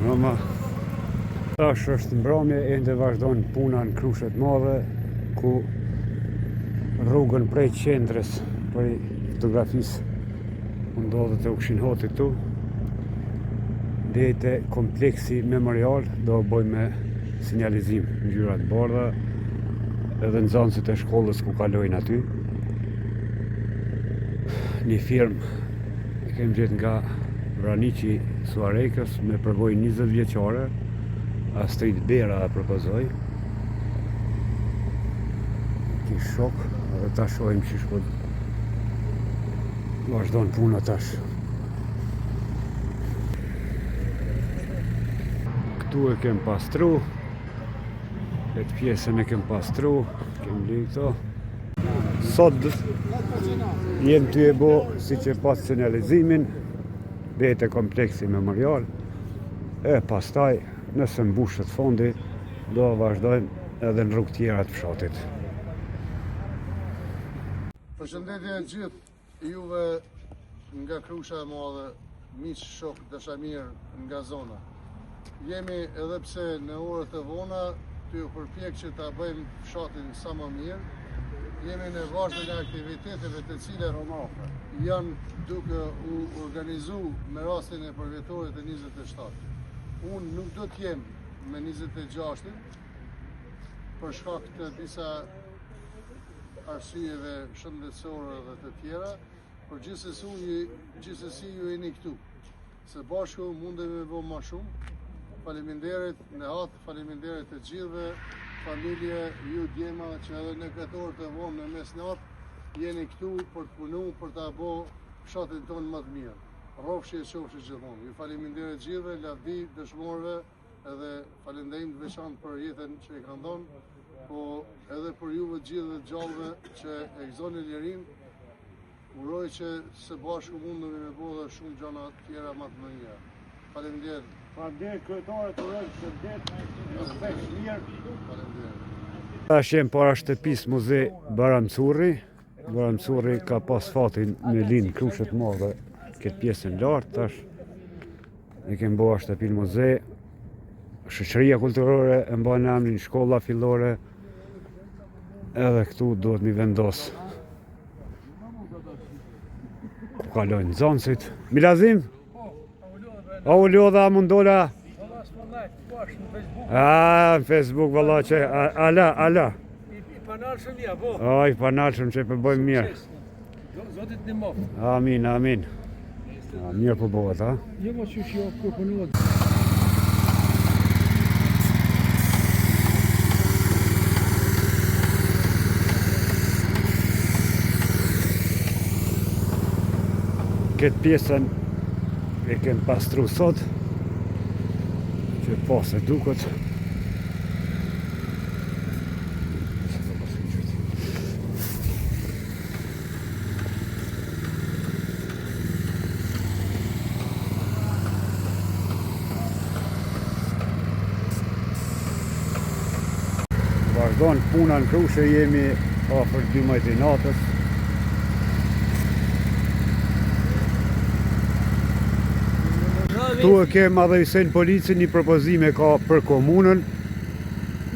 Noma. Tash është mbrëmje, ende vazhdon puna në Krushet Madhe, ku rrugën prej qendrës prej fotografisë ndodhet e Ukshin Hotit tu, deri te kompleksi memorial do bëjmë sinjalizim ngjyra të bardha, edhe nxënësit e shkollës ku kalojnë aty. Një firmë e kemi gjetë nga Vraniqi Suarekës me përvojë 20 vjeçare, Astrid Bera e propozoi. Ki shok, edhe ta shohim që shkod vazhdon puna tash. Këtu e kem pastru, këtë pjesën e kem pastru, kem li këto. Sot jem të e bo si që pas sinjalizimin, dhe të kompleksi memorial, e pastaj nëse mbushet fondi, do vazhdojmë edhe në rrugë tjera të fshatit. Përshëndetje gjithë juve nga Krusha e Madhe, miq, shok, dashamir nga zona. Jemi edhe pse në orët e vona të ju përpjek që ta bëjmë fshatin sa më mirë. Jemi në vazhdim e aktiviteteve të cilat janë duke u organizu me rastin e përvjetorit e 27. Unë nuk do të jem me 26 për shkak të disa arsyeve shëndetësore dhe të tjera, por gjithsesi ju jeni këtu. Se bashku mundemi me bë më shumë. Faleminderit Nehat, faleminderit të gjithëve, familje, ju djema që edhe në këtë orë të vonë në mesnatë jeni këtu për të punu, për ta bë fshatin tonë më të mirë. Rrofshi e qofshi gjithmonë. Ju faleminderit gjithëve, lavdi dëshmorëve, edhe falenderim të veçantë për jetën që e kanë dhënë, po edhe për juve gjithë dhe gjallëve që e gëzoni lirin. Uroj që së bashku mundemi me bë dhe shumë gjëra tjera më të mëdha. Faleminderit. Faleminderit kryetare, të uroj shëndet, respekt mirë. Faleminderit. Tash jem para shtëpisë muze Baramcurri. Baramcurri ka pas fatin me linë Krushet Madhe këtë pjesën lartë. Tash e kemi bërë shtëpinë muze. Shoqëria kulturore e mban emrin shkolla fillore. Edhe këtu duhet mi vendos ku kalojnë nxënësit. Milazim? A u lodha mundola? Në Facebook valla që ala. I panalshëm ja, po. I panalshëm që përbojmë mirë. Zotit në mofë. Amin. Mirë përbohet, ha? Jo më që jo përpunuat. Këtë pjesën e kem pastru sot, që pas e duket. Vazhdon puna në Krushe, jemi afër 12 i natës. Tu e kem adhejsen polici një propozime ka për komunën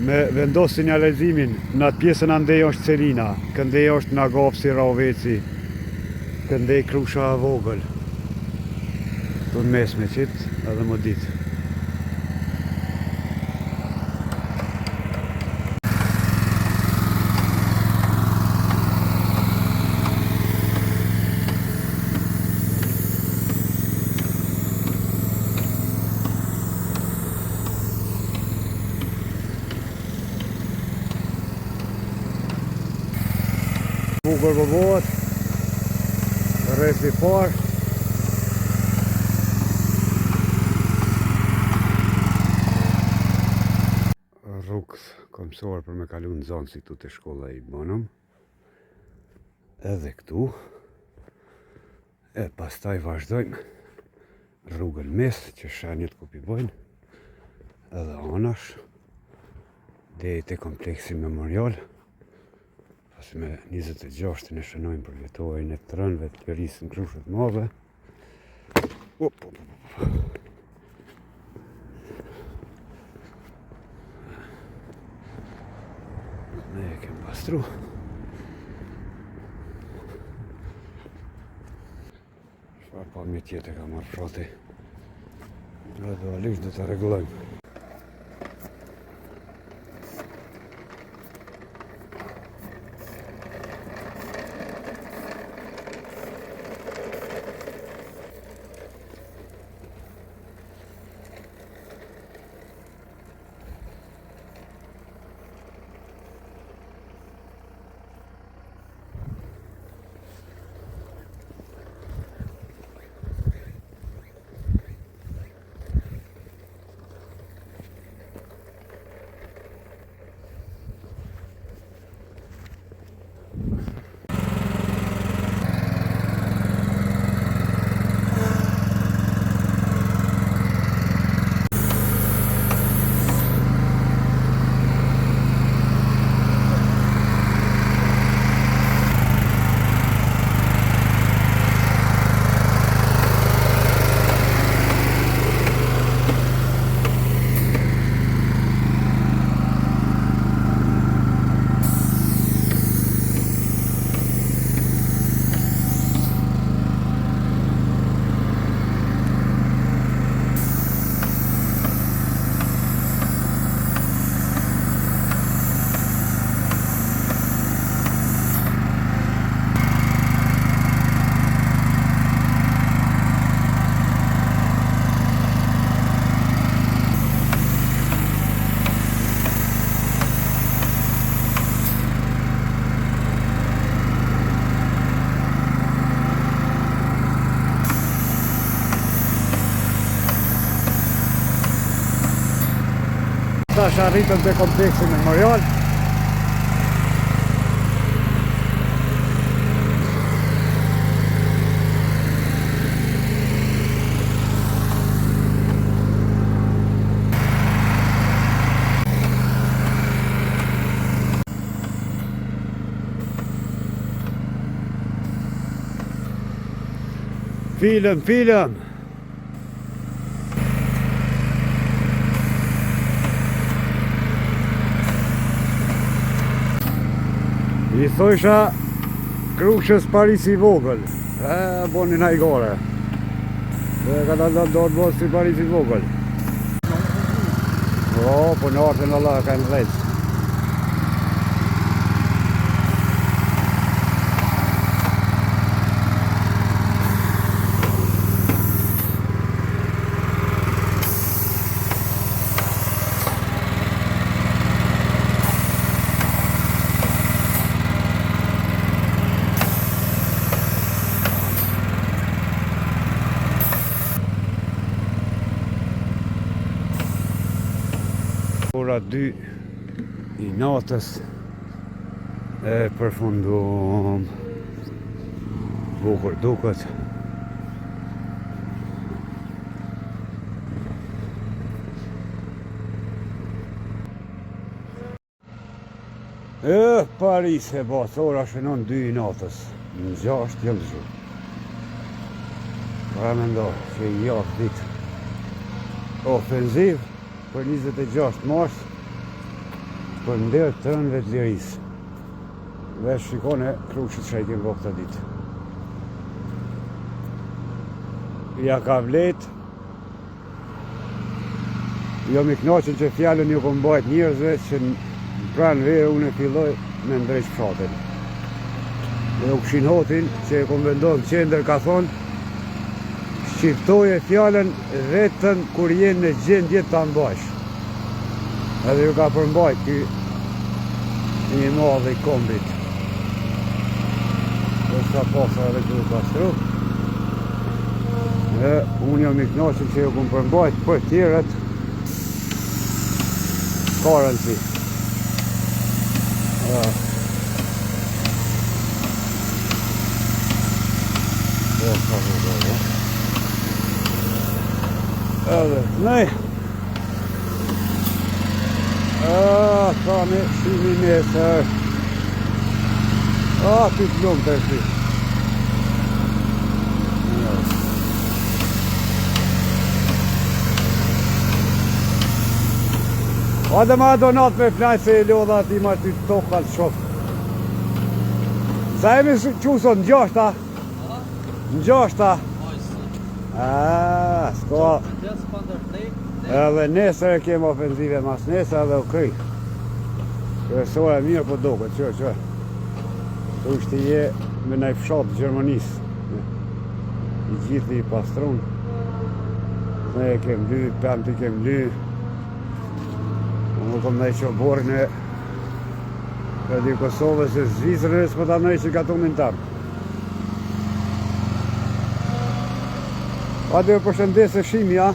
me vendos sinjalizimin në atë pjesën andej është Celina, këndej është Nagopsi, Raveci, këndej Krusha e vogël. Tu në mes me qitë edhe më ditë. Bukur përbohet, rreth i parë. Rrugë komësore për me kalu nxënësit këtu te shkolla i Bonum. Edhe këtu. E pastaj vazhdojmë rrugën mes që shenjët ku pibojnë. Edhe anash. Deri te kompleksi memorial. Pas me 26 e shënojmë për vjetorin e të rënëve të Lërisë në Krushet Madhe. pastru. Çfarë pamje tjetër ka marrë frati. Gradualisht do të rregullojmë. Tash arritëm te kompleksi memorial. Film. I thosha Krushës Paris i vogël. Boni na i gore. Dhe ka dalë do të bëhet si Paris i vogël. Po në artën Allah ka në drejtë. Ora 2 i natës e përfundum. Bukur duket. Paris e bas, ora shënon 2 i natës. Në 6 jam zhu. Para mendoj që i jafë ditë ofenziv për 26 mars për nder të rënëve të lirisë. Dhe shikone Krushit që i kemë bërë këta ditë. Ja ka vlet. Jo mi knaqen që fjallën ju kom bajt njerëzve që në pranë verë unë e filloj me ndrejsh fshatin. Dhe u këshin hotin që e kom vendohë në qender ka thonë shqiptoje fjallën vetëm kur jenë në gjendje të ambash. Edhe ju ka përmbajt ky një madhe i kombit. Dhe s'ka pasa edhe këtu pastru. Dhe unë jam i knaqen që ju kom përmbajt për tjerët karën si. Edhe, nej. Ka me shimi nesër. Ty t'lumë të shpi. Adë ma donat me flajnë se e lodha ati ma ty tokat shok. Sa jemi që sot në gjashta? Në gjashta? S'ko. Edhe nesër e kemë ofenzive mas nesër edhe u kry. Kërësore mirë po doke, që. Të ushtë je me nëj fshatë Gjermanisë. I gjithë i pastron. Ne e kemë ly, pëmë të kemë ly. Unë kom nëj që borin e di Kosovës e Zvizrës, po ta nëj që ka të umintarë. Pa dhe përshëndesë shimja,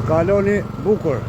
kaloni bukur.